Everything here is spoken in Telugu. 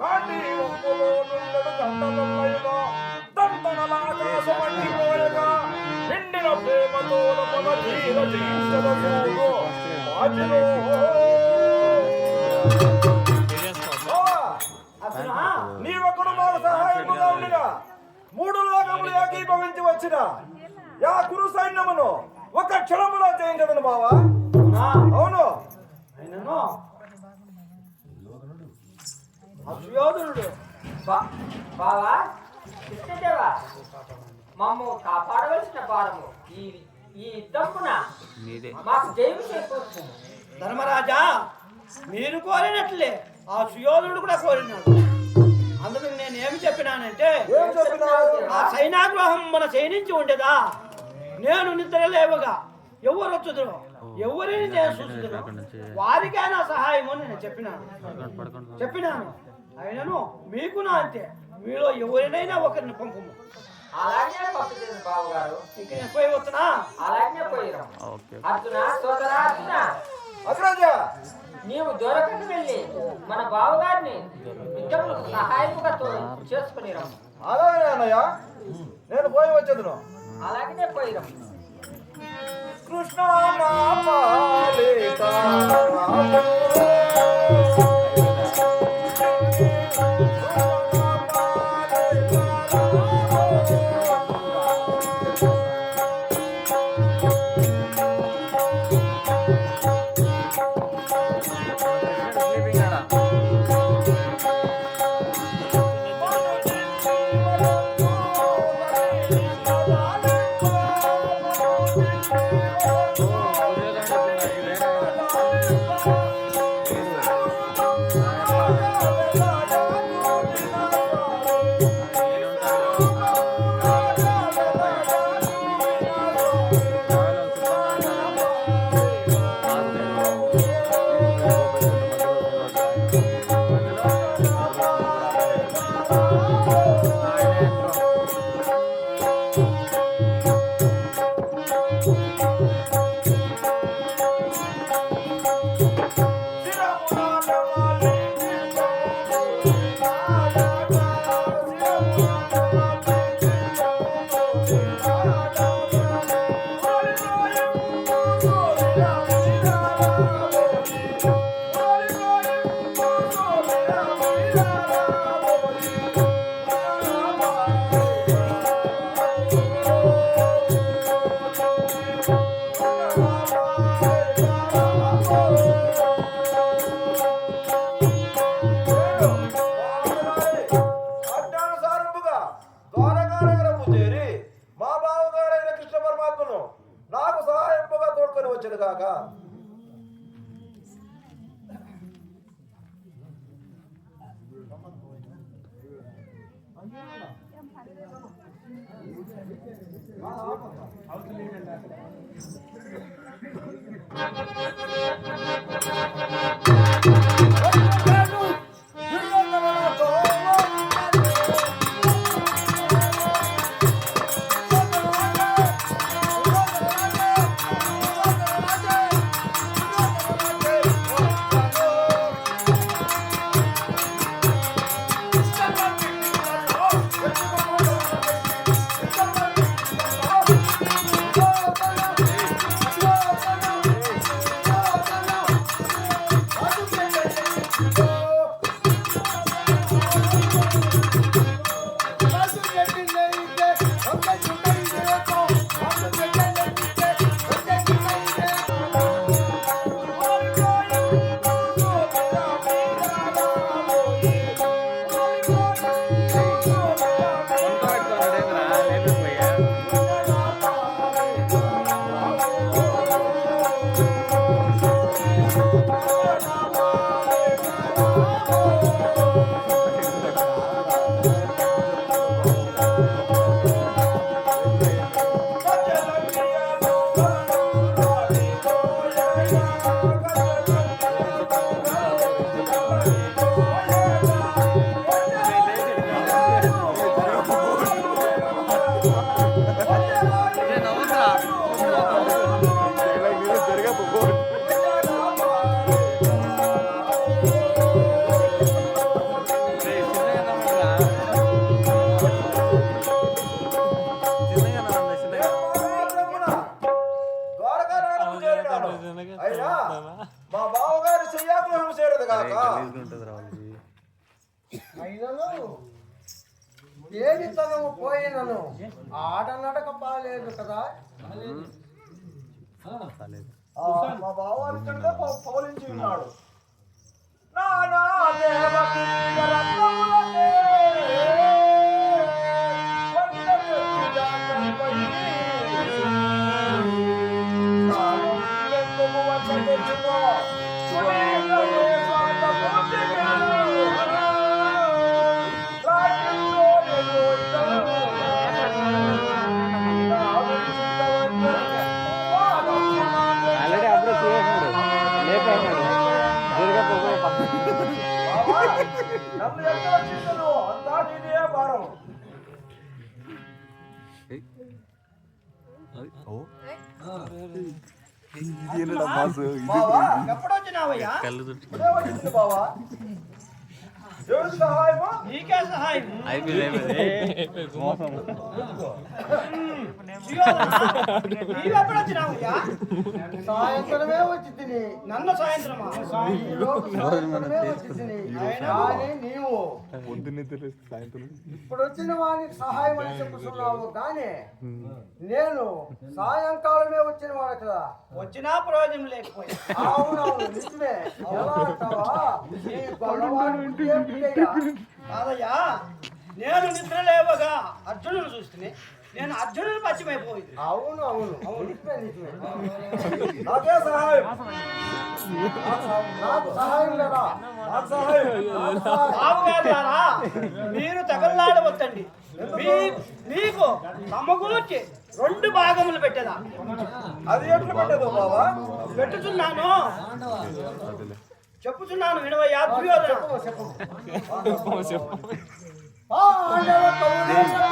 కాండి ఒప్పులో నుండడు గంటలయ్యగా దండనల ఆకాశం అంటిపోయగా నిండిన ప్రేమతో మన జీవ జీవించద చూడు వాటిలో నీ ఒకడు మాకు సహాయముగా ఉండిన మూడు లోకములు ఏకీభవించి వచ్చిన యా కురు సైన్యమును ఒక క్షణములో చేయించదను బావా. అవును అసుయోధనుడు బావా కృష్ణదేవా మమ్ము కాపాడవలసిన భారము ఈ యుద్ధమున మాకు జయము చేకూర్చుము. ధర్మరాజా, మీరు కోరినట్లే ఆ సుయోధనుడు కూడా కోరినాడు. అందుకు నేను ఏమి చెప్పినానంటే, ఆ సైనాగ్రహం మన సైనించి ఉండేదా, నేను నిద్ర లేవగా ఎవరు వచ్చుదురు ఎవరిని నేను చూసుదురు వారికైనా సహాయము అని నేను చెప్పినాను. అయినను మీకు నా అంతే, మీలో ఎవరినైనా ఒకరిని పంపము. అలాగే పంపించండి బావగారు. ఇంక నేను పోయి వస్తున్నా. అలాగే పోయిరా అర్జున సోదరా అర్జున, అగ్రజా నీవు దొరకని వెళ్ళి మన బావగారిని యుద్ధంలో సహాయముగా చేసుకుని రమ్ము. అలాగే అన్నయ్య, నేను పోయి వచ్చేదును. అలాగనే పోయిరా. కృష్ణ నా పాలిత నాకు సహాయంగా తోడుకొని వచ్చాడు కాక. అయినను ఏడితనము పోయినను ఆడనడక బాలేదు కదా. మా బావారి కంటే పౌలించి ఉన్నాడు. నానా దేవకి రత్నములనే వంద వ్యక్తిదాకంపై తాను లెక్కము వచ్చ తెచ్చుకో. సునీలయే స్వార్థ పూర్తిగాను. రాజ్యంలో ఎగోయితను. నాడు చిత్తవంతనే ఆల్రెడీ అప్పుడు చేసినాడు లేకపోయినాడు బావా, నన్ను ఎక్కడ వచ్చిందో అంతా నీదే భారం. బావా, ఎప్పుడొచ్చినావయ్యా? ఇప్పుడే వచ్చింది బావా. దేవుడికి సహాయమా? నీకే సహాయం. నీవెప్పుడొచ్చినావయ్యా? సాయంత్రమే వచ్చి తిని నన్ను సాయంత్రమా? సాయంత్రమే వచ్చి తిని కానీ నీవు ఇప్పుడు వచ్చిన వానికి సహాయం అని చెప్పుతున్నావు కానీ నేను సాయంకాలమే వచ్చిన వాడు కదా. వచ్చినా ప్రయోజనం లేకపోయా. అవునవును నిజమే. ఎలా అంటావా? ఈ గొడవవాడికి ఏమిటయ్యా? కాదయ్యా, నేను నిద్ర లేవగా అర్జునుడు చూస్తే నేను అర్జునుడు పచ్చిమైపోయింది. అవును అవును అవును నిజమే నిజమే. నాకే సహాయం. నాకు సహాయం లేదా? నాకు సహాయం. బావుగారులారా, మీరు తగలలాడవద్దండి. మీకు సమకూర్చి 2 భాగములు పెట్టేదా? అది ఎట్లా పెట్టదు బావా? పెట్టుచున్నాను, చెప్పుచున్నాను వినవయ్యా దుర్యోధన. పాండవ కౌరవ